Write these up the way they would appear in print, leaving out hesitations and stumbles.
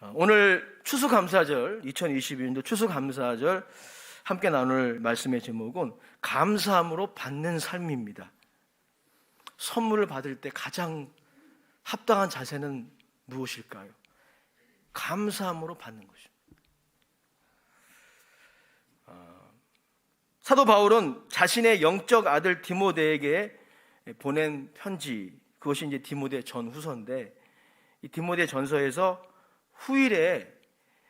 오늘 추수감사절, 2022년도 추수감사절 함께 나눌 말씀의 제목은 감사함으로 받는 삶입니다. 선물을 받을 때 가장 합당한 자세는 무엇일까요? 감사함으로 받는 것입니다. 사도 바울은 자신의 영적 아들 디모데에게 보낸 편지, 그것이 이제 디모데 전후서인데, 이 디모데 전서에서 후일에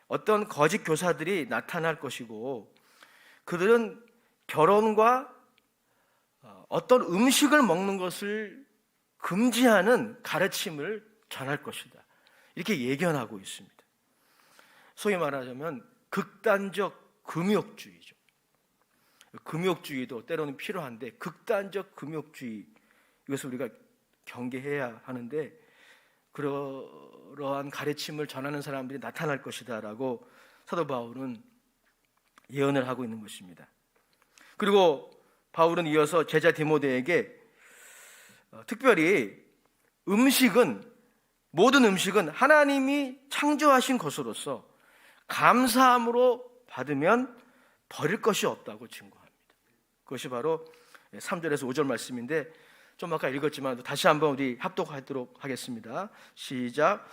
어떤 거짓 교사들이 나타날 것이고, 그들은 결혼과 어떤 음식을 먹는 것을 금지하는 가르침을 전할 것이다, 이렇게 예견하고 있습니다. 소위 말하자면 극단적 금욕주의죠. 금욕주의도 때로는 필요한데, 극단적 금욕주의, 이것을 우리가 경계해야 하는데, 그러한 가르침을 전하는 사람들이 나타날 것이다 라고 사도 바울은 예언을 하고 있는 것입니다. 그리고 바울은 이어서 제자 디모데에게 특별히 모든 음식은 하나님이 창조하신 것으로서 감사함으로 받으면 버릴 것이 없다고 증거합니다. 그것이 바로 3절에서 5절 말씀인데, 좀 아까 읽었지만 다시 한번 우리 합독하도록 하겠습니다. 시작.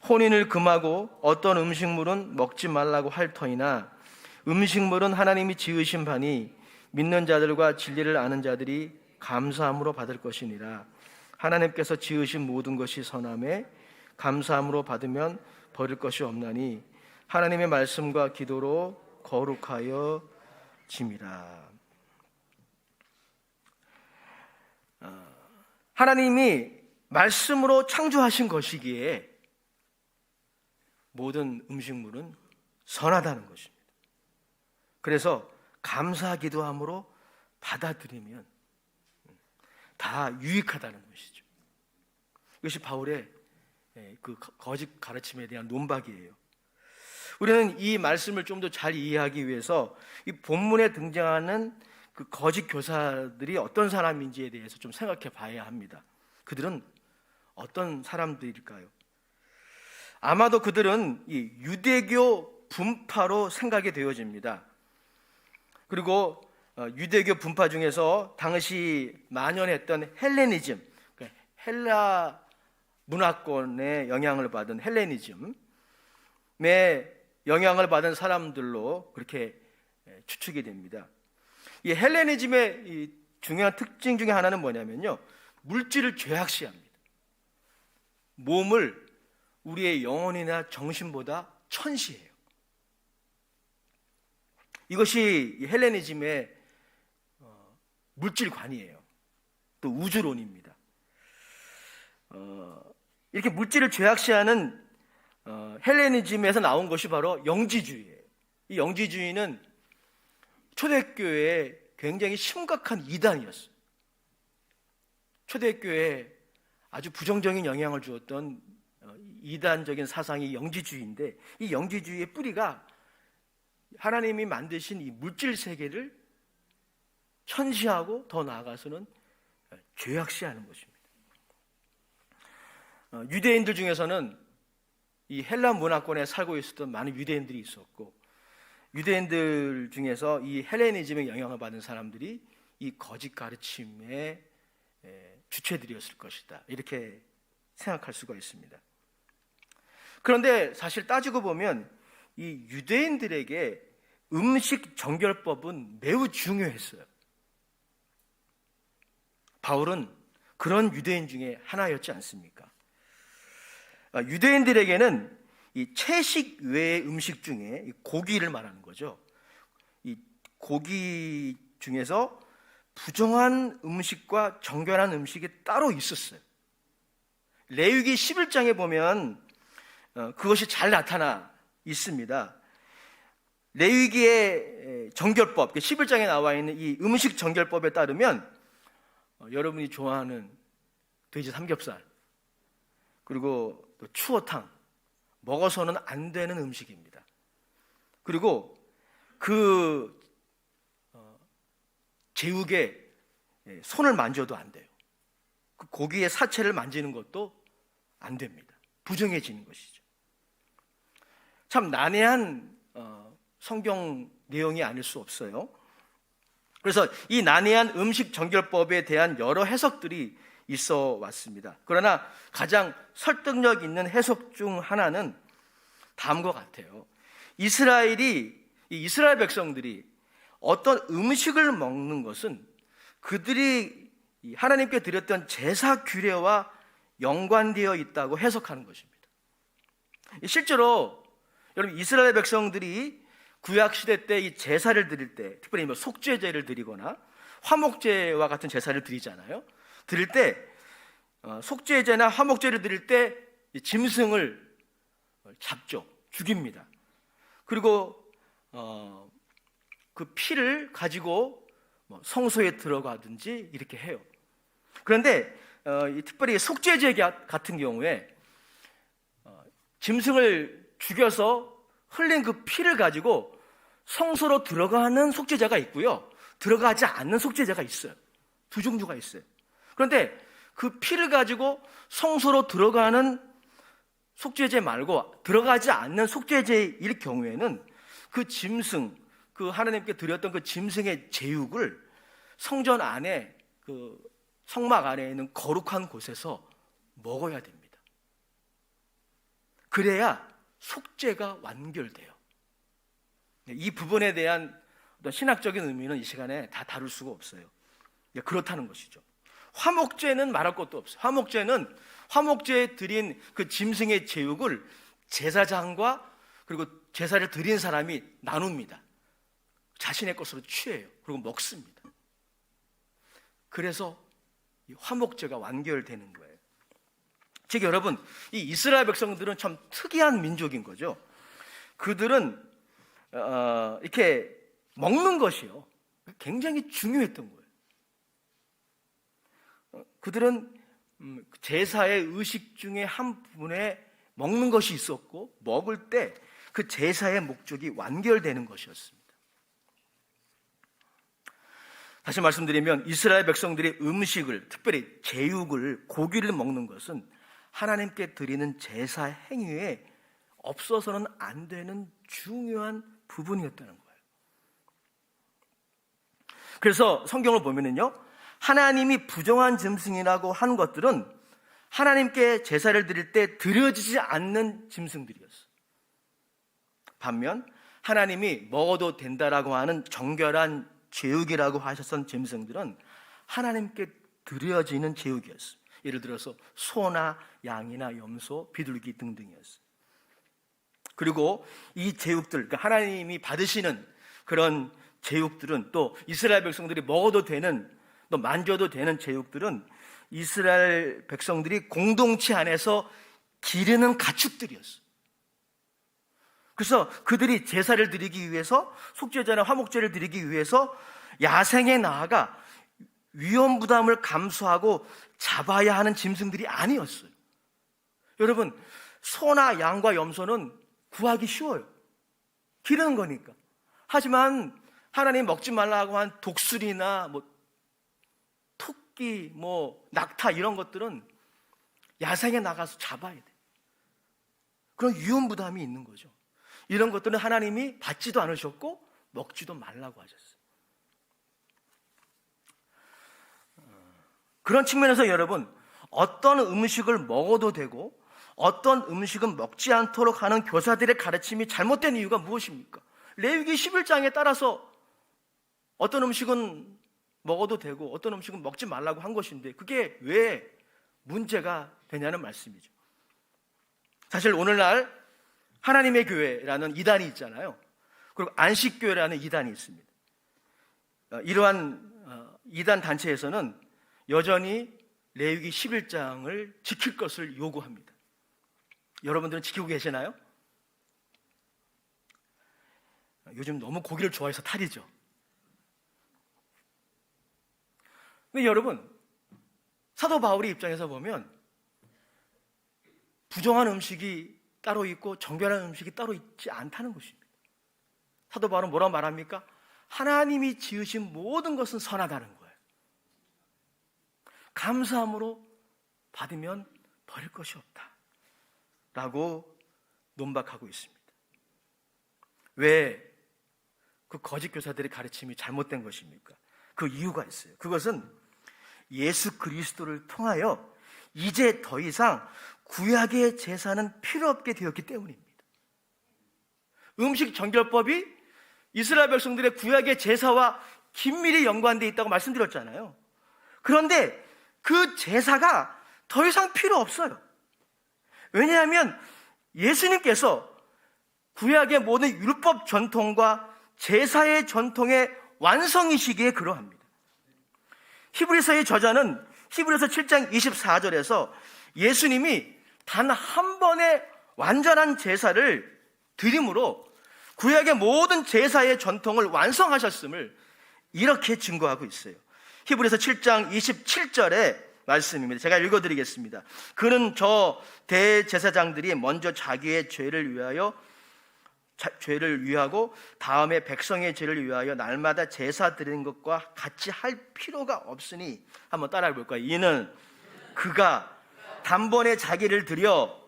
혼인을 금하고 어떤 음식물은 먹지 말라고 할 터이나 음식물은 하나님이 지으신 바니 믿는 자들과 진리를 아는 자들이 감사함으로 받을 것이니라. 하나님께서 지으신 모든 것이 선함에 감사함으로 받으면 버릴 것이 없나니 하나님의 말씀과 기도로 거룩하여 짐이라. 하나님이 말씀으로 창조하신 것이기에 모든 음식물은 선하다는 것입니다. 그래서 감사하기도 함으로 받아들이면 다 유익하다는 것이죠. 이것이 바울의 그 거짓 가르침에 대한 논박이에요. 우리는 이 말씀을 좀 더 잘 이해하기 위해서 이 본문에 등장하는 그 거짓 교사들이 어떤 사람인지에 대해서 좀 생각해 봐야 합니다. 그들은 어떤 사람들일까요? 아마도 그들은 이 유대교 분파로 생각이 되어집니다. 그리고 유대교 분파 중에서 당시 만연했던 헬레니즘, 그러니까 헬라 문화권의 영향을 받은 헬레니즘의 영향을 받은 사람들로 그렇게 추측이 됩니다. 이 헬레니즘의 이 중요한 특징 중에 하나는 뭐냐면요, 물질을 죄악시합니다. 몸을 우리의 영혼이나 정신보다 천시해요. 이것이 헬레니즘의 물질관이에요. 또 우주론입니다. 이렇게 물질을 죄악시하는 헬레니즘에서 나온 것이 바로 영지주의예요. 이 영지주의는 초대교회에 굉장히 심각한 이단이었어요. 초대교회에 아주 부정적인 영향을 주었던 이단적인 사상이 영지주의인데, 이 영지주의의 뿌리가 하나님이 만드신 이 물질 세계를 천시하고 더 나아가서는 죄악시하는 것입니다. 유대인들 중에서는 이 헬라 문화권에 살고 있었던 많은 유대인들이 있었고, 유대인들 중에서 이 헬레니즘의 영향을 받은 사람들이 이 거짓 가르침의 주체들이었을 것이다, 이렇게 생각할 수가 있습니다. 그런데 사실 따지고 보면 이 유대인들에게 음식 정결법은 매우 중요했어요. 바울은 그런 유대인 중에 하나였지 않습니까? 유대인들에게는 이 채식 외의 음식 중에 고기를 말하는 거죠. 이 고기 중에서 부정한 음식과 정결한 음식이 따로 있었어요. 레위기 11장에 보면 그것이 잘 나타나 있습니다. 레위기의 정결법, 11장에 나와 있는 이 음식 정결법에 따르면 여러분이 좋아하는 돼지 삼겹살, 그리고 또 추어탕, 먹어서는 안 되는 음식입니다. 그리고 그 제육에 손을 만져도 안 돼요. 그 고기의 사체를 만지는 것도 안 됩니다. 부정해지는 것이죠. 참 난해한 성경 내용이 아닐 수 없어요. 그래서 이 난해한 음식 정결법에 대한 여러 해석들이 있어 왔습니다. 그러나 가장 설득력 있는 해석 중 하나는 다음과 같아요. 이스라엘 백성들이 어떤 음식을 먹는 것은 그들이 하나님께 드렸던 제사 규례와 연관되어 있다고 해석하는 것입니다. 실제로 여러분, 이스라엘 백성들이 구약시대 때 이 제사를 드릴 때, 특별히 뭐 속죄제를 드리거나 화목제와 같은 제사를 드리잖아요. 드릴 때 속죄제나 화목제를 드릴 때 짐승을 잡죠. 죽입니다. 그리고 그 피를 가지고 성소에 들어가든지 이렇게 해요. 그런데 특별히 속죄제 같은 경우에 짐승을 죽여서 흘린 그 피를 가지고 성소로 들어가는 속죄제가 있고요, 들어가지 않는 속죄제가 있어요. 두 종류가 있어요. 그런데 그 피를 가지고 성소로 들어가는 속죄제 말고 들어가지 않는 속죄제일 경우에는 그 짐승, 그 하나님께 드렸던 그 짐승의 제육을 성전 안에, 그 성막 안에 있는 거룩한 곳에서 먹어야 됩니다. 그래야 속죄가 완결돼요. 이 부분에 대한 어떤 신학적인 의미는 이 시간에 다 다룰 수가 없어요. 그렇다는 것이죠. 화목제는 말할 것도 없어요. 화목제는 화목제에 드린 그 짐승의 제육을 제사장과 그리고 제사를 드린 사람이 나눕니다. 자신의 것으로 취해요. 그리고 먹습니다. 그래서 이 화목제가 완결되는 거예요. 즉 여러분, 이 이스라엘 백성들은 참 특이한 민족인 거죠. 그들은 이렇게 먹는 것이요, 굉장히 중요했던 거예요. 그들은 제사의 의식 중에 한 부분에 먹는 것이 있었고, 먹을 때 그 제사의 목적이 완결되는 것이었습니다. 다시 말씀드리면 이스라엘 백성들이 음식을, 특별히 제육을, 고기를 먹는 것은 하나님께 드리는 제사 행위에 없어서는 안 되는 중요한 부분이었다는 거예요. 그래서 성경을 보면은요, 하나님이 부정한 짐승이라고 한 것들은 하나님께 제사를 드릴 때 드려지지 않는 짐승들이었어요. 반면 하나님이 먹어도 된다라고 하는 정결한 제육이라고 하셨던 짐승들은 하나님께 드려지는 제육이었어요. 예를 들어서 소나 양이나 염소, 비둘기 등등이었어요. 그리고 이 제육들, 그러니까 하나님이 받으시는 그런 제육들은, 또 이스라엘 백성들이 먹어도 되는, 또 만져도 되는 제육들은 이스라엘 백성들이 공동체 안에서 기르는 가축들이었어요. 그래서 그들이 제사를 드리기 위해서, 속죄제나 화목제를 드리기 위해서 야생에 나아가 위험 부담을 감수하고 잡아야 하는 짐승들이 아니었어요. 여러분, 소나 양과 염소는 구하기 쉬워요. 기르는 거니까. 하지만 하나님 먹지 말라고 한 독수리나 토끼, 낙타 이런 것들은 야생에 나가서 잡아야 돼. 그런 위험 부담이 있는 거죠. 이런 것들은 하나님이 받지도 않으셨고 먹지도 말라고 하셨어요. 그런 측면에서 여러분, 어떤 음식을 먹어도 되고 어떤 음식은 먹지 않도록 하는 교사들의 가르침이 잘못된 이유가 무엇입니까? 레위기 11장에 따라서 어떤 음식은 먹어도 되고 어떤 음식은 먹지 말라고 한 것인데 그게 왜 문제가 되냐는 말씀이죠. 사실 오늘날 하나님의 교회라는 이단이 있잖아요. 그리고 안식교회라는 이단이 있습니다. 이러한 이단 단체에서는 여전히 레위기 11장을 지킬 것을 요구합니다. 여러분들은 지키고 계시나요? 요즘 너무 고기를 좋아해서 탈이죠. 근데 여러분, 사도 바울의 입장에서 보면 부정한 음식이 따로 있고 정결한 음식이 따로 있지 않다는 것입니다. 사도 바울은 뭐라고 말합니까? 하나님이 지으신 모든 것은 선하다는 거예요. 감사함으로 받으면 버릴 것이 없다 라고 논박하고 있습니다. 왜 그 거짓 교사들의 가르침이 잘못된 것입니까? 그 이유가 있어요. 그것은 예수 그리스도를 통하여 이제 더 이상 구약의 제사는 필요 없게 되었기 때문입니다. 음식 정결법이 이스라엘 백성들의 구약의 제사와 긴밀히 연관되어 있다고 말씀드렸잖아요. 그런데 그 제사가 더 이상 필요 없어요. 왜냐하면 예수님께서 구약의 모든 율법 전통과 제사의 전통의 완성이시기에 그러합니다. 히브리서의 저자는 히브리서 7장 24절에서 예수님이 단 한 번의 완전한 제사를 드림으로 구약의 모든 제사의 전통을 완성하셨음을 이렇게 증거하고 있어요. 히브리서 7장 27절의 말씀입니다. 제가 읽어드리겠습니다. 그는 저 대제사장들이 먼저 자기의 죄를 위하고 다음에 백성의 죄를 위하여 날마다 제사 드리는 것과 같이 할 필요가 없으니, 한번 따라해 볼까요? 이는 그가 단번에 자기를 드려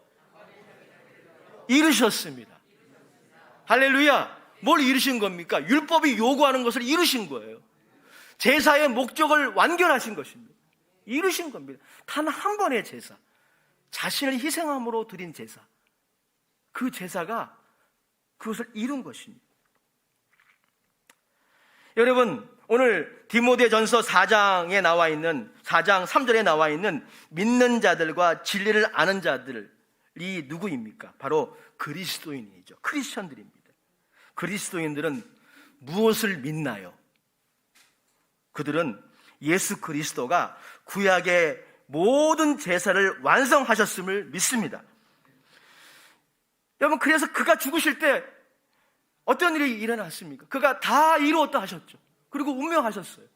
이루셨습니다. 할렐루야. 뭘 이루신 겁니까? 율법이 요구하는 것을 이루신 거예요. 제사의 목적을 완결하신 것입니다. 이루신 겁니다. 단 한 번의 제사, 자신을 희생함으로 드린 제사, 그 제사가 그것을 이룬 것입니다. 여러분, 오늘 디모데전서 4장에 나와 있는 4장 3절에 나와 있는 믿는 자들과 진리를 아는 자들이 누구입니까? 바로 그리스도인이죠. 크리스천들입니다. 그리스도인들은 무엇을 믿나요? 그들은 예수 그리스도가 구약의 모든 제사를 완성하셨음을 믿습니다. 여러분, 그래서 그가 죽으실 때 어떤 일이 일어났습니까? 그가 다 이루었다 하셨죠. 그리고 운명하셨어요.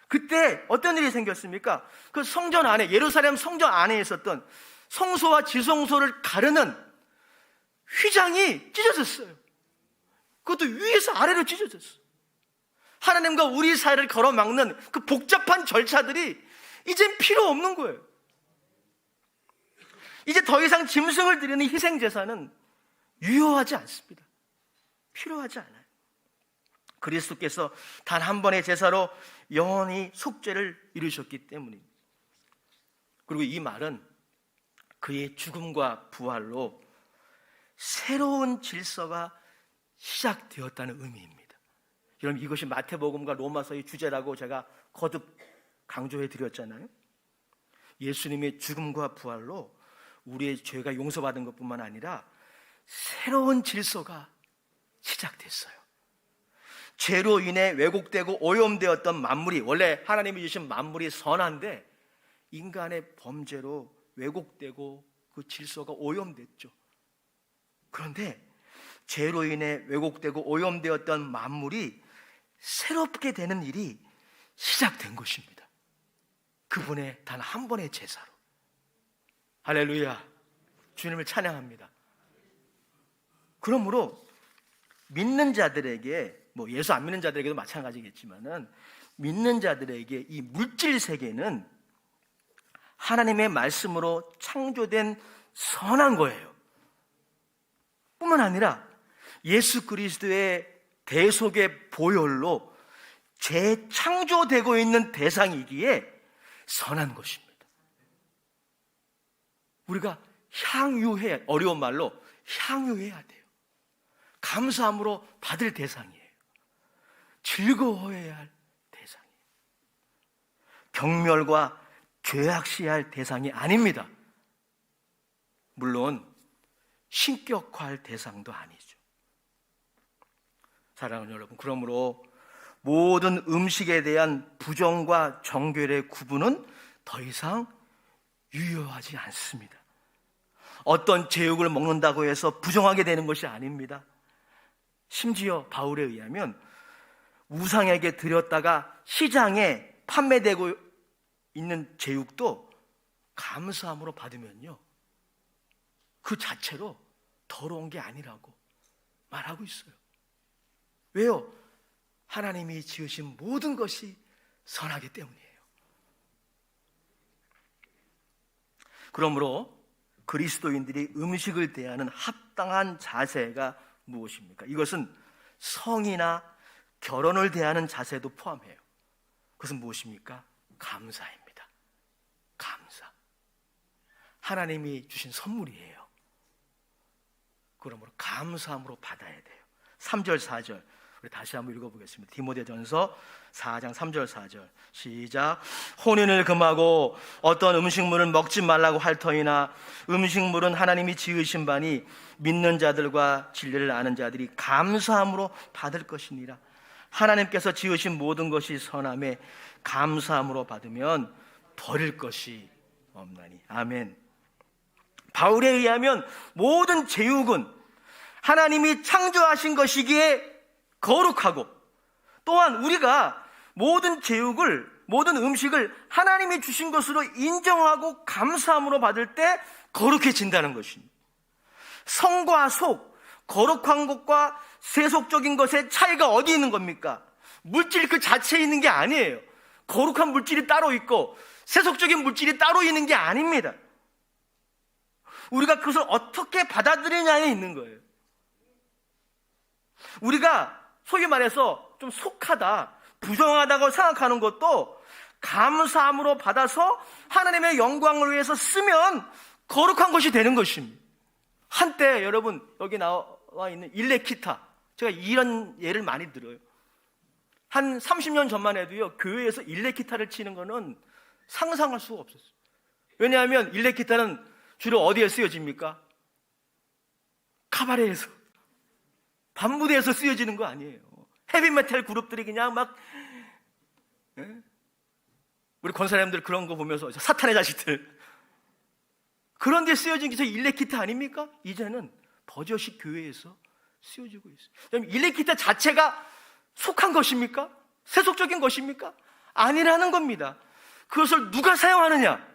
그때 어떤 일이 생겼습니까? 그 성전 안에, 예루살렘 성전 안에 있었던 성소와 지성소를 가르는 휘장이 찢어졌어요. 그것도 위에서 아래로 찢어졌어요. 하나님과 우리 사이를 걸어막는 그 복잡한 절차들이 이젠 필요 없는 거예요. 이제 더 이상 짐승을 드리는 희생제사는 유효하지 않습니다. 필요하지 않아요. 그리스도께서 단 한 번의 제사로 영원히 속죄를 이루셨기 때문입니다. 그리고 이 말은 그의 죽음과 부활로 새로운 질서가 시작되었다는 의미입니다. 여러분, 이것이 마태복음과 로마서의 주제라고 제가 거듭 강조해 드렸잖아요. 예수님의 죽음과 부활로 우리의 죄가 용서받은 것뿐만 아니라 새로운 질서가 시작됐어요. 죄로 인해 왜곡되고 오염되었던 만물이, 원래 하나님이 주신 만물이 선한데 인간의 범죄로 왜곡되고 그 질서가 오염됐죠. 그런데 죄로 인해 왜곡되고 오염되었던 만물이 새롭게 되는 일이 시작된 것입니다. 그분의 단 한 번의 제사로. 할렐루야. 주님을 찬양합니다. 그러므로 믿는 자들에게, 예수 안 믿는 자들에게도 마찬가지겠지만은, 믿는 자들에게 이 물질 세계는 하나님의 말씀으로 창조된 선한 거예요. 뿐만 아니라 예수 그리스도의 대속의 보혈로 재창조되고 있는 대상이기에 선한 것입니다. 우리가 향유해야, 어려운 말로 향유해야 돼요. 감사함으로 받을 대상이에요. 즐거워해야 할 대상이에요. 경멸과 죄악시할 대상이 아닙니다. 물론 신격화할 대상도 아니죠. 사랑하는 여러분, 그러므로 모든 음식에 대한 부정과 정결의 구분은 더 이상 유효하지 않습니다. 어떤 제육을 먹는다고 해서 부정하게 되는 것이 아닙니다. 심지어 바울에 의하면 우상에게 드렸다가 시장에 판매되고 있는 제육도 감사함으로 받으면요, 그 자체로 더러운 게 아니라고 말하고 있어요. 왜요? 하나님이 지으신 모든 것이 선하기 때문이에요. 그러므로 그리스도인들이 음식을 대하는 합당한 자세가 무엇입니까? 이것은 성이나 결혼을 대하는 자세도 포함해요. 그것은 무엇입니까? 감사입니다. 감사. 하나님이 주신 선물이에요. 그러므로 감사함으로 받아야 돼요. 3절 4절 우리 다시 한번 읽어보겠습니다. 디모데전서 4장 3절 4절 시작. 혼인을 금하고 어떤 음식물을 먹지 말라고 할 터이나 음식물은 하나님이 지으신 바니 믿는 자들과 진리를 아는 자들이 감사함으로 받을 것이니라. 하나님께서 지으신 모든 것이 선함에 감사함으로 받으면 버릴 것이 없나니. 아멘. 바울에 의하면 모든 제육은 하나님이 창조하신 것이기에 거룩하고, 또한 우리가 모든 제육을, 모든 음식을 하나님이 주신 것으로 인정하고 감사함으로 받을 때 거룩해진다는 것입니다. 성과 속, 거룩한 것과 세속적인 것의 차이가 어디 있는 겁니까? 물질 그 자체에 있는 게 아니에요. 거룩한 물질이 따로 있고 세속적인 물질이 따로 있는 게 아닙니다. 우리가 그것을 어떻게 받아들이냐에 있는 거예요. 우리가 소위 말해서 좀 속하다, 부정하다고 생각하는 것도 감사함으로 받아서 하나님의 영광을 위해서 쓰면 거룩한 것이 되는 것입니다. 한때 여러분 여기 나와 있는 일렉기타, 제가 이런 예를 많이 들어요. 한 30년 전만 해도요, 교회에서 일렉기타를 치는 거는 상상할 수가 없었어요. 왜냐하면 일렉기타는 주로 어디에 쓰여집니까? 카바레에서, 밤무대에서 쓰여지는 거 아니에요. 헤비메탈 그룹들이 그냥 막, 우리 권사님들 그런 거 보면서 사탄의 자식들, 그런 데 쓰여진 게 일렉기타 아닙니까? 이제는 버젓이 교회에서 쓰여지고 있어요. 그럼 일렉기타 자체가 속한 것입니까? 세속적인 것입니까? 아니라는 겁니다. 그것을 누가 사용하느냐,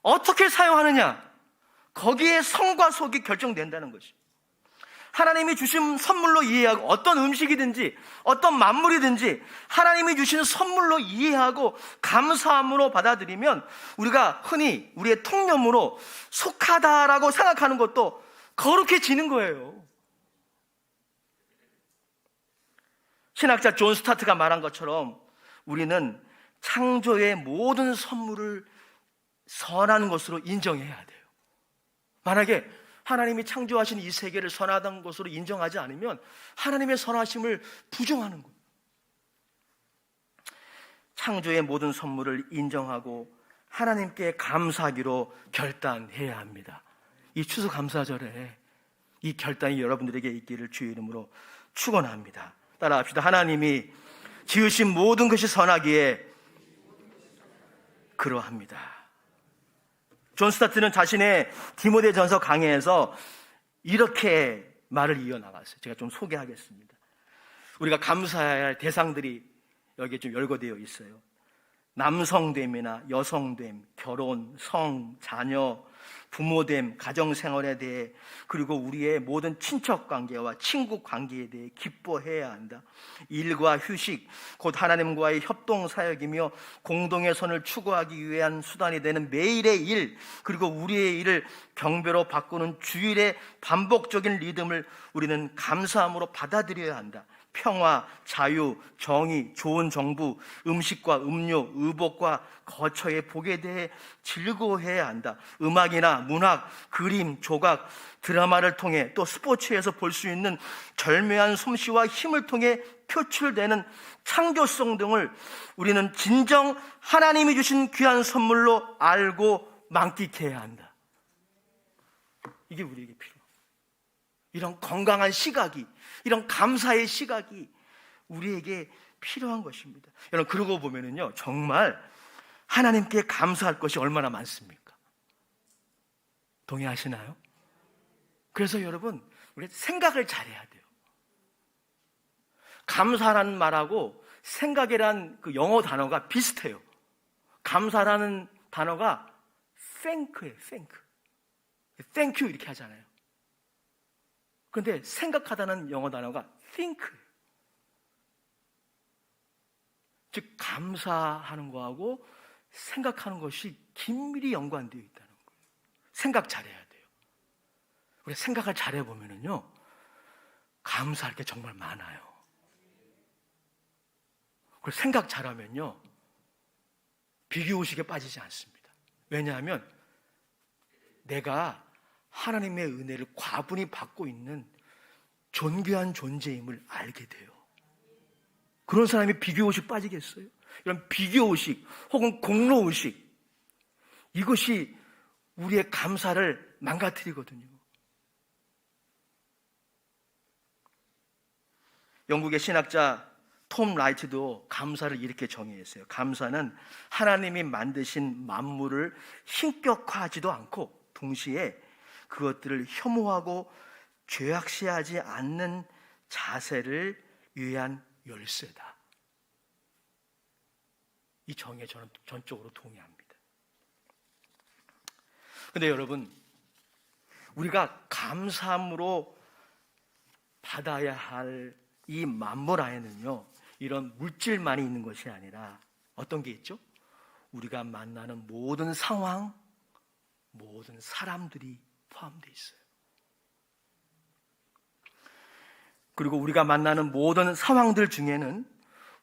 어떻게 사용하느냐, 거기에 성과 속이 결정된다는 것입니다. 하나님이 주신 선물로 이해하고, 어떤 음식이든지 어떤 만물이든지 하나님이 주신 선물로 이해하고 감사함으로 받아들이면 우리가 흔히 우리의 통념으로 속하다라고 생각하는 것도 거룩해지는 거예요. 신학자 존 스타트가 말한 것처럼 우리는 창조의 모든 선물을 선한 것으로 인정해야 돼요. 만약에 하나님이 창조하신 이 세계를 선하다는 것으로 인정하지 않으면 하나님의 선하심을 부정하는 거예요. 창조의 모든 선물을 인정하고 하나님께 감사하기로 결단해야 합니다. 이 추수감사절에 이 결단이 여러분들에게 있기를 주의 이름으로 축원합니다. 따라합시다. 하나님이 지으신 모든 것이 선하기에 그러합니다. 존 스타트는 자신의 디모데전서 강해에서 이렇게 말을 이어나갔어요. 제가 좀 소개하겠습니다. 우리가 감사해야 할 대상들이 여기에 좀 열거되어 있어요. 남성됨이나 여성됨, 결혼, 성, 자녀, 부모됨, 가정생활에 대해, 그리고 우리의 모든 친척관계와 친구관계에 대해 기뻐해야 한다. 일과 휴식, 곧 하나님과의 협동사역이며 공동의 선을 추구하기 위한 수단이 되는 매일의 일, 그리고 우리의 일을 경배로 바꾸는 주일의 반복적인 리듬을 우리는 감사함으로 받아들여야 한다. 평화, 자유, 정의, 좋은 정부, 음식과 음료, 의복과 거처의 복에 대해 즐거워해야 한다. 음악이나 문학, 그림, 조각, 드라마를 통해, 또 스포츠에서 볼 수 있는 절묘한 솜씨와 힘을 통해 표출되는 창조성 등을 우리는 진정 하나님이 주신 귀한 선물로 알고 만끽해야 한다. 이게 우리에게 필요합니다. 이런 건강한 시각이, 이런 감사의 시각이 우리에게 필요한 것입니다. 여러분, 그러고 보면은요, 정말 하나님께 감사할 것이 얼마나 많습니까? 동의하시나요? 그래서 여러분, 우리 생각을 잘해야 돼요. 감사라는 말하고 생각이란 그 영어 단어가 비슷해요. 감사라는 단어가 thank예요, thank. thank you 이렇게 하잖아요. 그런데 생각하다는 영어 단어가 think. 즉 감사하는 거하고 생각하는 것이 긴밀히 연관되어 있다는 거예요. 생각 잘해야 돼요. 우리 생각을 잘해보면은요, 감사할 게 정말 많아요. 그걸 생각 잘하면요, 비교의식에 빠지지 않습니다. 왜냐하면 내가 하나님의 은혜를 과분히 받고 있는 존귀한 존재임을 알게 돼요. 그런 사람이 비교의식 빠지겠어요? 이런 비교의식 혹은 공로의식, 이것이 우리의 감사를 망가뜨리거든요. 영국의 신학자 톰 라이트도 감사를 이렇게 정의했어요. 감사는 하나님이 만드신 만물을 신격화하지도 않고 동시에 그것들을 혐오하고 죄악시하지 않는 자세를 위한 열쇠다. 이 정의에 저는 전적으로 동의합니다. 그런데 여러분, 우리가 감사함으로 받아야 할 이 만물 안에는요, 이런 물질만이 있는 것이 아니라 어떤 게 있죠? 우리가 만나는 모든 상황, 모든 사람들이 포함되어 있어요. 그리고 우리가 만나는 모든 상황들 중에는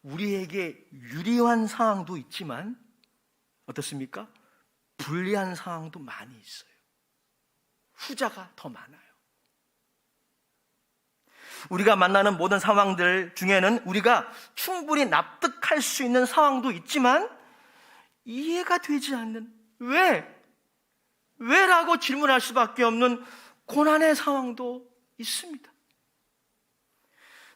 우리에게 유리한 상황도 있지만 어떻습니까? 불리한 상황도 많이 있어요. 후자가 더 많아요. 우리가 만나는 모든 상황들 중에는 우리가 충분히 납득할 수 있는 상황도 있지만 이해가 되지 않는, 왜라고 질문할 수밖에 없는 고난의 상황도 있습니다.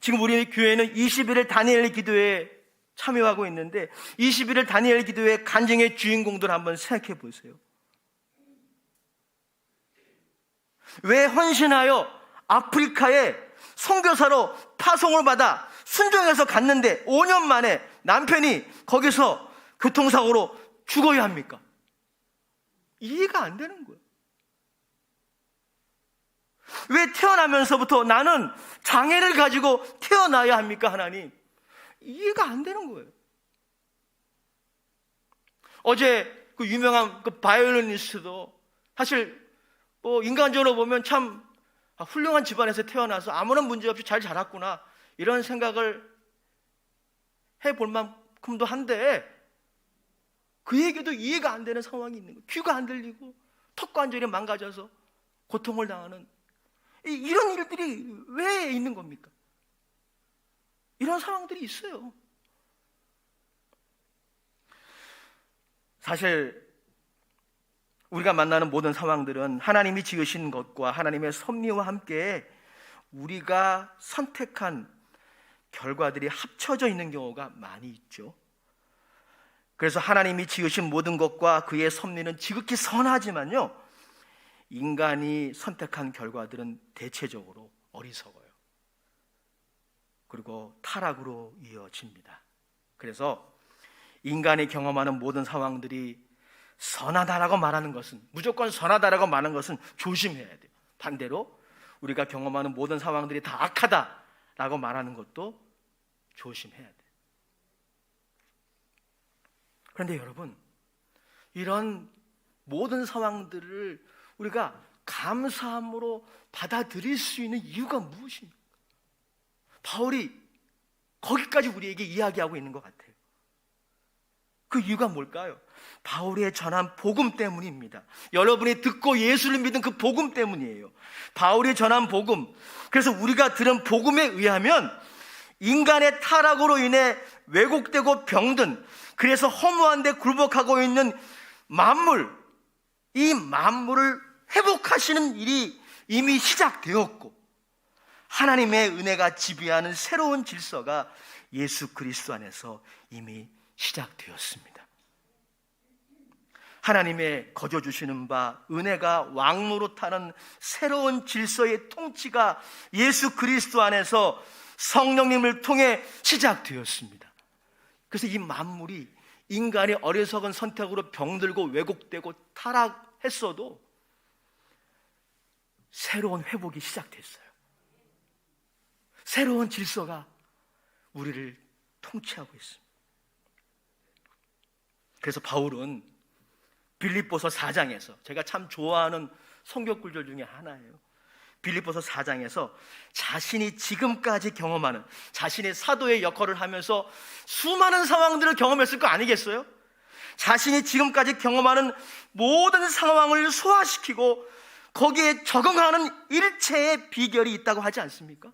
지금 우리 교회는 21일 다니엘 기도에 참여하고 있는데 21일 다니엘 기도의 간증의 주인공들 한번 생각해 보세요. 왜 헌신하여 아프리카에 선교사로 파송을 받아 순종해서 갔는데 5년 만에 남편이 거기서 교통사고로 죽어야 합니까? 이해가 안 되는 거예요. 왜 태어나면서부터 나는 장애를 가지고 태어나야 합니까, 하나님? 이해가 안 되는 거예요. 어제 그 유명한 그 바이올리니스트도 사실 인간적으로 보면 참 훌륭한 집안에서 태어나서 아무런 문제 없이 잘 자랐구나, 이런 생각을 해볼 만큼도 한데 그에게도 이해가 안 되는 상황이 있는 거예요. 귀가 안 들리고 턱관절이 망가져서 고통을 당하는 이런 일들이 왜 있는 겁니까? 이런 상황들이 있어요. 사실 우리가 만나는 모든 상황들은 하나님이 지으신 것과 하나님의 섭리와 함께 우리가 선택한 결과들이 합쳐져 있는 경우가 많이 있죠. 그래서 하나님이 지으신 모든 것과 그의 섭리는 지극히 선하지만요, 인간이 선택한 결과들은 대체적으로 어리석어요. 그리고 타락으로 이어집니다. 그래서 인간이 경험하는 모든 상황들이 선하다라고 말하는 것은, 무조건 선하다라고 말하는 것은 조심해야 돼요. 반대로 우리가 경험하는 모든 상황들이 다 악하다라고 말하는 것도 조심해야 돼요. 그런데 여러분, 이런 모든 상황들을 우리가 감사함으로 받아들일 수 있는 이유가 무엇입니까? 바울이 거기까지 우리에게 이야기하고 있는 것 같아요. 그 이유가 뭘까요? 바울의 전한 복음 때문입니다. 여러분이 듣고 예수를 믿은 그 복음 때문이에요. 바울이 전한 복음, 그래서 우리가 들은 복음에 의하면 인간의 타락으로 인해 왜곡되고 병든, 그래서 허무한 데 굴복하고 있는 만물, 이 만물을 회복하시는 일이 이미 시작되었고 하나님의 은혜가 지배하는 새로운 질서가 예수 그리스도 안에서 이미 시작되었습니다. 하나님의 거저 주시는 바 은혜가 왕무로 타는 새로운 질서의 통치가 예수 그리스도 안에서 성령님을 통해 시작되었습니다. 그래서 이 만물이 인간의 어리석은 선택으로 병들고 왜곡되고 타락했어도 새로운 회복이 시작됐어요. 새로운 질서가 우리를 통치하고 있습니다. 그래서 바울은 빌립보서 4장에서 제가 참 좋아하는 성경 구절 중에 하나예요. 빌립보서 4장에서 자신이 지금까지 경험하는, 자신의 사도의 역할을 하면서 수많은 상황들을 경험했을 거 아니겠어요? 자신이 지금까지 경험하는 모든 상황을 소화시키고 거기에 적응하는 일체의 비결이 있다고 하지 않습니까?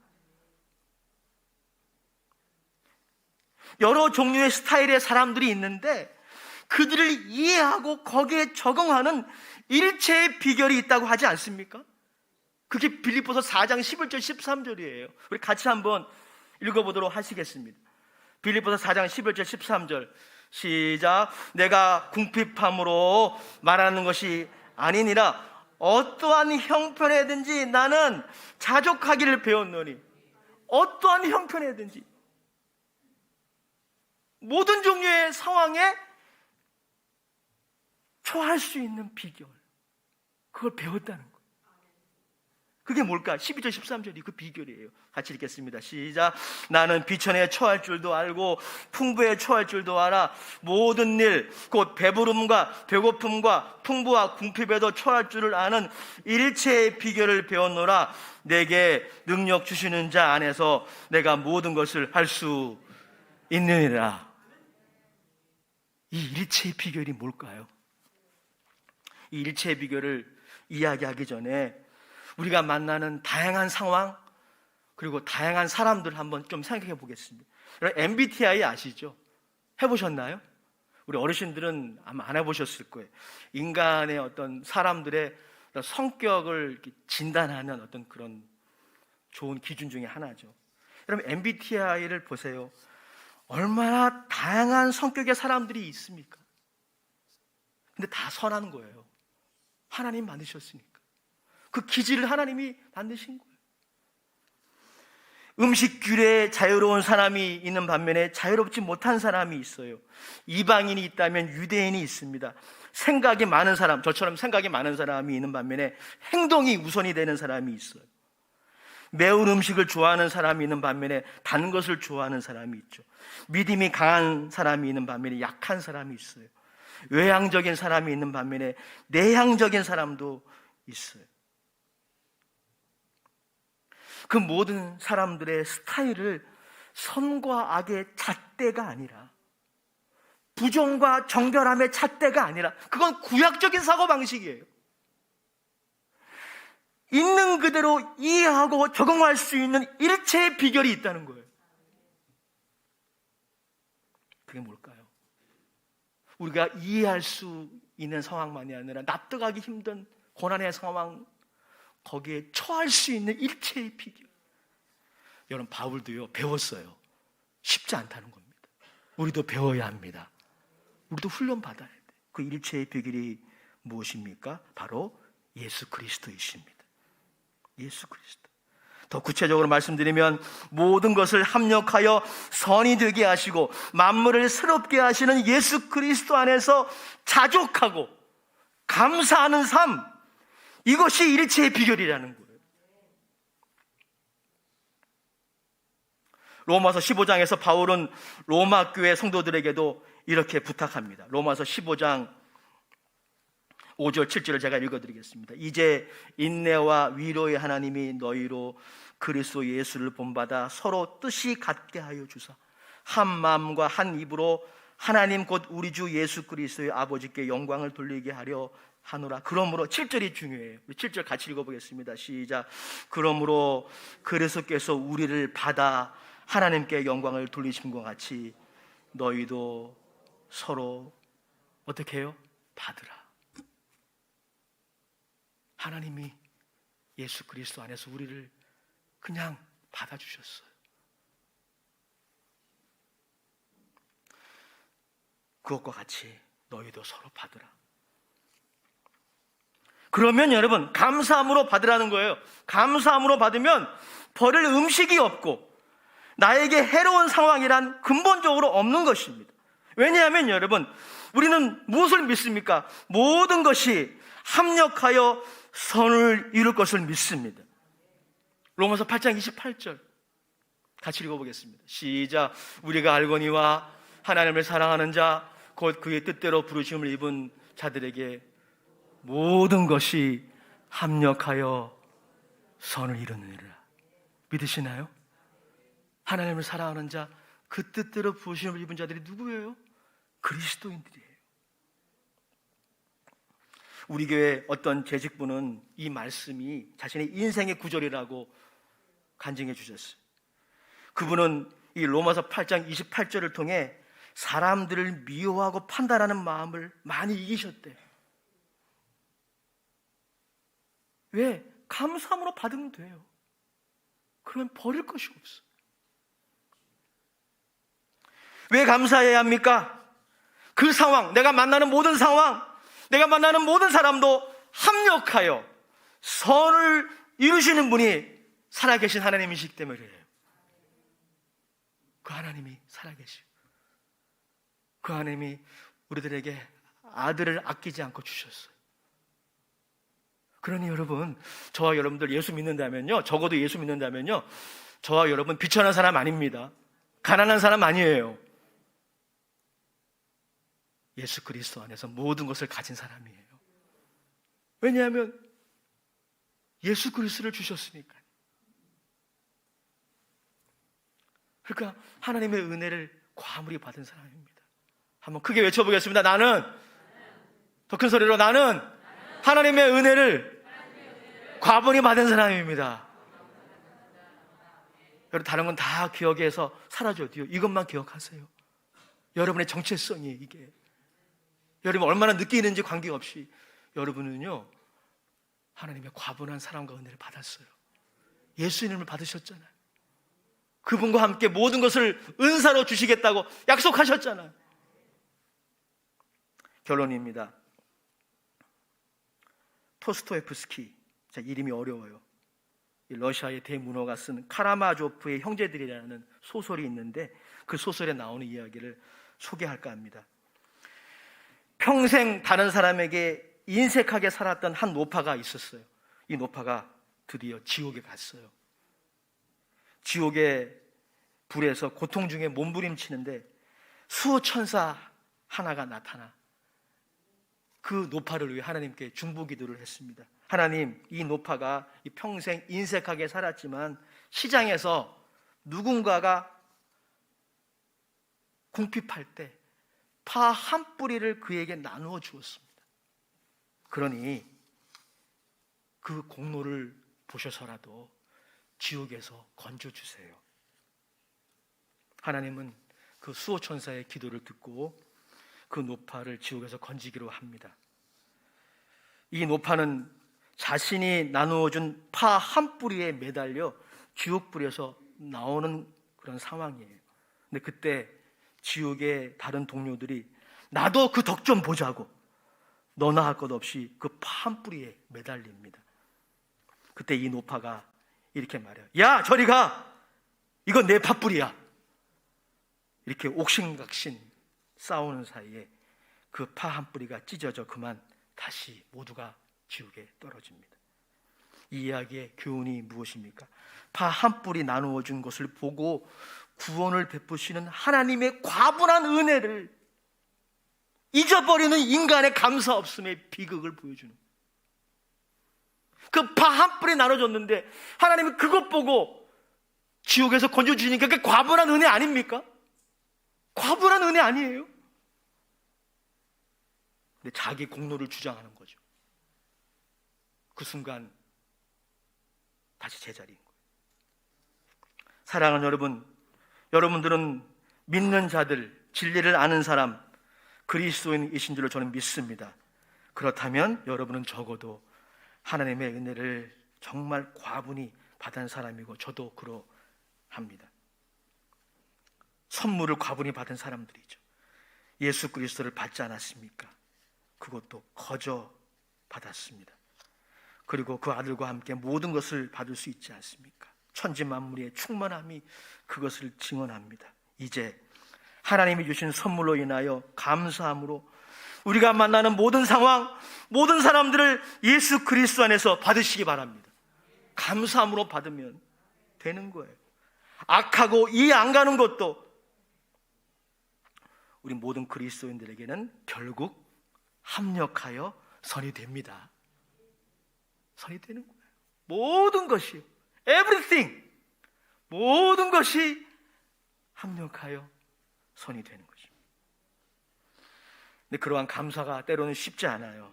여러 종류의 스타일의 사람들이 있는데 그들을 이해하고 거기에 적응하는 일체의 비결이 있다고 하지 않습니까? 그게 빌립보서 4장 11절 13절이에요. 우리 같이 한번 읽어보도록 하시겠습니다. 빌립보서 4장 11절 13절 시작. 내가 궁핍함으로 말하는 것이 아니니라 어떠한 형편에든지 나는 자족하기를 배웠노니. 어떠한 형편에든지, 모든 종류의 상황에 처할 수 있는 비결, 그걸 배웠다는 거예요. 그게 뭘까? 12절 13절이 그 비결이에요. 같이 읽겠습니다. 시작. 나는 비천에 처할 줄도 알고 풍부에 처할 줄도 알아. 모든 일 곧 배부름과 배고픔과 풍부와 궁핍에도 처할 줄을 아는 일체의 비결을 배웠노라. 내게 능력 주시는 자 안에서 내가 모든 것을 할 수 있느니라. 이 일체의 비결이 뭘까요? 이 일체의 비결을 이야기하기 전에 우리가 만나는 다양한 상황 그리고 다양한 사람들 한번 좀 생각해 보겠습니다. 여러분 MBTI 아시죠? 해보셨나요? 우리 어르신들은 아마 안 해보셨을 거예요. 인간의 어떤 사람들의 성격을 이렇게 진단하는 어떤 그런 좋은 기준 중에 하나죠. 여러분 MBTI를 보세요. 얼마나 다양한 성격의 사람들이 있습니까? 근데 다 선한 거예요. 하나님 만드셨으니까. 그 기질을 하나님이 만드신 거예요. 음식 규례에 자유로운 사람이 있는 반면에 자유롭지 못한 사람이 있어요. 이방인이 있다면 유대인이 있습니다. 생각이 많은 사람, 저처럼 생각이 많은 사람이 있는 반면에 행동이 우선이 되는 사람이 있어요. 매운 음식을 좋아하는 사람이 있는 반면에 단 것을 좋아하는 사람이 있죠. 믿음이 강한 사람이 있는 반면에 약한 사람이 있어요. 외향적인 사람이 있는 반면에 내향적인 사람도 있어요. 그 모든 사람들의 스타일을 선과 악의 잣대가 아니라, 부정과 정결함의 잣대가 아니라, 그건 구약적인 사고방식이에요. 있는 그대로 이해하고 적응할 수 있는 일체의 비결이 있다는 거예요. 그게 뭘까요? 우리가 이해할 수 있는 상황만이 아니라 납득하기 힘든 고난의 상황, 거기에 처할 수 있는 일체의 비결. 여러분 바울도요 배웠어요. 쉽지 않다는 겁니다. 우리도 배워야 합니다. 우리도 훈련 받아야 돼. 그 일체의 비결이 무엇입니까? 바로 예수 그리스도이십니다. 예수 그리스도. 더 구체적으로 말씀드리면 모든 것을 합력하여 선이 되게 하시고 만물을 새롭게 하시는 예수 그리스도 안에서 자족하고 감사하는 삶, 이것이 일체의 비결이라는 거예요. 로마서 15장에서 바울은 로마 교회 성도들에게도 이렇게 부탁합니다. 로마서 15장 5절 7절을 제가 읽어드리겠습니다. 이제 인내와 위로의 하나님이 너희로 그리스도 예수를 본받아 서로 뜻이 같게 하여 주사 한 마음과 한 입으로 하나님 곧 우리 주 예수 그리스도의 아버지께 영광을 돌리게 하려 하노라. 그러므로 7절이 중요해요. 우리 7절 같이 읽어보겠습니다. 시작. 그러므로 그리스도께서 우리를 받아 하나님께 영광을 돌리신 것 같이 너희도 서로 어떻게 해요? 받으라. 하나님이 예수 그리스도 안에서 우리를 그냥 받아주셨어요. 그것과 같이 너희도 서로 받으라. 그러면 여러분 감사함으로 받으라는 거예요. 감사함으로 받으면 버릴 음식이 없고 나에게 해로운 상황이란 근본적으로 없는 것입니다. 왜냐하면 여러분 우리는 무엇을 믿습니까? 모든 것이 합력하여 선을 이룰 것을 믿습니다. 로마서 8장 28절 같이 읽어보겠습니다. 시작. 우리가 알거니와 하나님을 사랑하는 자 곧 그의 뜻대로 부르심을 입은 자들에게 모든 것이 합력하여 선을 이루느니라. 믿으시나요? 하나님을 사랑하는 자, 그 뜻대로 부르심을 입은 자들이 누구예요? 그리스도인들이에요. 우리 교회 어떤 재직분은 이 말씀이 자신의 인생의 구절이라고 간증해 주셨어요. 그분은 이 로마서 8장 28절을 통해 사람들을 미워하고 판단하는 마음을 많이 이기셨대요. 왜? 감사함으로 받으면 돼요. 그러면 버릴 것이 없어. 왜 감사해야 합니까? 그 상황, 내가 만나는 모든 상황, 내가 만나는 모든 사람도 합력하여 선을 이루시는 분이 살아계신 하나님이시기 때문이에요. 그 하나님이 살아계시고 그 하나님이 우리들에게 아들을 아끼지 않고 주셨어요. 그러니 여러분, 저와 여러분들 예수 믿는다면요, 적어도 예수 믿는다면요, 저와 여러분 비천한 사람 아닙니다. 가난한 사람 아니에요. 예수 그리스도 안에서 모든 것을 가진 사람이에요. 왜냐하면 예수 그리스도를 주셨으니까. 그러니까 하나님의 은혜를 과물히 받은 사람입니다. 한번 크게 외쳐보겠습니다. 나는, 더 큰 소리로, 나는 하나님의 은혜를 과분히 받은 사람입니다. 여러분, 다른 건 다 기억해서 사라져도 이것만 기억하세요. 여러분의 정체성이 이게. 여러분 얼마나 느끼는지 관계없이 여러분은요, 하나님의 과분한 사랑과 은혜를 받았어요. 예수님을 받으셨잖아요. 그분과 함께 모든 것을 은사로 주시겠다고 약속하셨잖아요. 결론입니다. 토스토예프스키, 이름이 어려워요. 러시아의 대문호가 쓴 카라마조프의 형제들이라는 소설이 있는데 그 소설에 나오는 이야기를 소개할까 합니다. 평생 다른 사람에게 인색하게 살았던 한 노파가 있었어요. 이 노파가 드디어 지옥에 갔어요. 지옥의 불에서 고통 중에 몸부림치는데 수호천사 하나가 나타나 그 노파를 위해 하나님께 중보기도를 했습니다. 하나님, 이 노파가 평생 인색하게 살았지만 시장에서 누군가가 궁핍할 때 파 한 뿌리를 그에게 나누어 주었습니다. 그러니 그 공로를 보셔서라도 지옥에서 건져주세요. 하나님은 그 수호천사의 기도를 듣고 그 노파를 지옥에서 건지기로 합니다. 이 노파는 자신이 나누어준 파 한 뿌리에 매달려 지옥불에서 나오는 그런 상황이에요. 근데 그때 지옥의 다른 동료들이 나도 그 덕 좀 보자고 너나 할 것 없이 그 파 한 뿌리에 매달립니다. 그때 이 노파가 이렇게 말해요. 야, 저리 가! 이건 내 팥뿌리야. 이렇게 옥신각신 싸우는 사이에 그 파 한 뿌리가 찢어져 그만 다시 모두가 지옥에 떨어집니다. 이 이야기의 교훈이 무엇입니까? 파 한 뿌리 나누어 준 것을 보고 구원을 베푸시는 하나님의 과분한 은혜를 잊어버리는 인간의 감사 없음의 비극을 보여주는, 그 파 한 뿌리 나눠줬는데 하나님은 그것 보고 지옥에서 건져주시니까 그게 과분한 은혜 아닙니까? 과분한 은혜 아니에요? 근데 자기 공로를 주장하는 거죠. 그 순간 다시 제자리인 거예요. 사랑하는 여러분, 여러분들은 믿는 자들, 진리를 아는 사람, 그리스도인이신 줄로 저는 믿습니다. 그렇다면 여러분은 적어도 하나님의 은혜를 정말 과분히 받은 사람이고 저도 그러합니다. 선물을 과분히 받은 사람들이죠. 예수 그리스도를 받지 않았습니까? 그것도 거저 받았습니다. 그리고 그 아들과 함께 모든 것을 받을 수 있지 않습니까? 천지 만물의 충만함이 그것을 증언합니다. 이제 하나님이 주신 선물로 인하여 감사함으로 우리가 만나는 모든 상황, 모든 사람들을 예수 그리스도 안에서 받으시기 바랍니다. 감사함으로 받으면 되는 거예요. 악하고 이해 안 가는 것도 우리 모든 그리스도인들에게는 결국 합력하여 선이 됩니다. 선이 되는 거예요. 모든 것이, everything, 모든 것이 합력하여 선이 되는 것입니다. 근데 그러한 감사가 때로는 쉽지 않아요.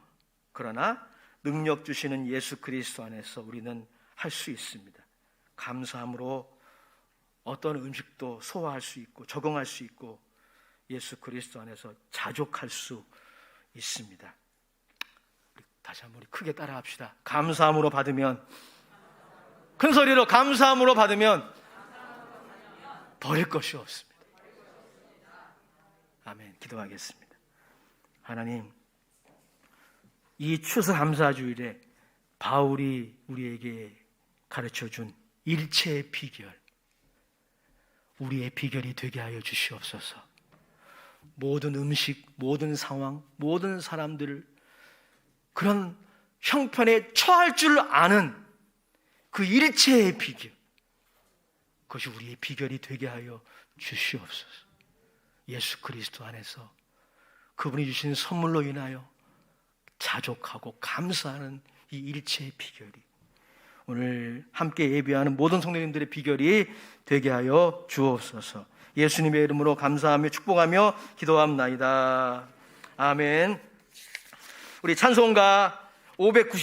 그러나 능력 주시는 예수 그리스도 안에서 우리는 할 수 있습니다. 감사함으로 어떤 음식도 소화할 수 있고 적응할 수 있고 예수 그리스도 안에서 자족할 수 있습니다. 다시 한번 우리 크게 따라합시다. 감사함으로 받으면, 큰 소리로 감사함으로 받으면 버릴 것이 없습니다. 아멘. 기도하겠습니다. 하나님, 이 추수감사주일에 바울이 우리에게 가르쳐준 일체의 비결, 우리의 비결이 되게 하여 주시옵소서. 모든 음식, 모든 상황, 모든 사람들을 그런 형편에 처할 줄 아는 그 일체의 비결, 그것이 우리의 비결이 되게 하여 주시옵소서. 예수 그리스도 안에서 그분이 주신 선물로 인하여 자족하고 감사하는 이 일체의 비결이 오늘 함께 예배하는 모든 성도님들의 비결이 되게 하여 주옵소서. 예수님의 이름으로 감사하며 축복하며 기도합나이다. 아멘. 우리 찬송가 590